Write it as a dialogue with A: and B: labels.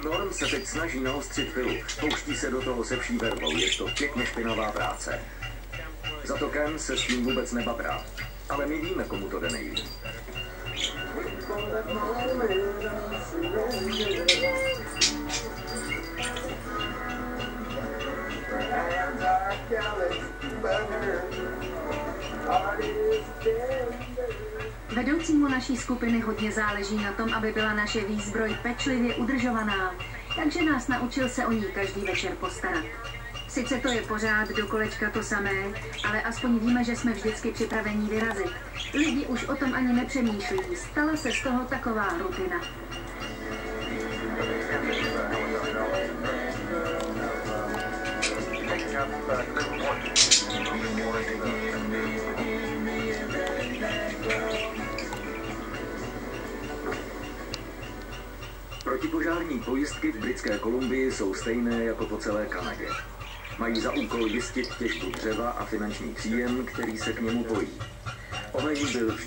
A: Norm se teď snaží naostřit pilu. Pouští se do toho se vší vervou. Je to pěkně špinavá práce. Za to Ken se s tím vůbec nebabrá. Ale my víme, komu to jde nejlíp.
B: Vedoucímu naší skupiny hodně záleží na tom, aby byla naše výzbroj pečlivě udržovaná, takže nás naučil se o ní každý večer postarat. Sice to je pořád do kolečka to samé, ale aspoň víme, že jsme vždycky připraveni vyrazit. Lidi už o tom ani nepřemýšlí, stala se z toho taková rutina.
A: Protipožární pojistky v Britské Kolumbii jsou stejné jako po celé Kanadě. Mají za úkol jistit těžbu dřeva a finanční příjem, který se k němu pojí. Oheň byl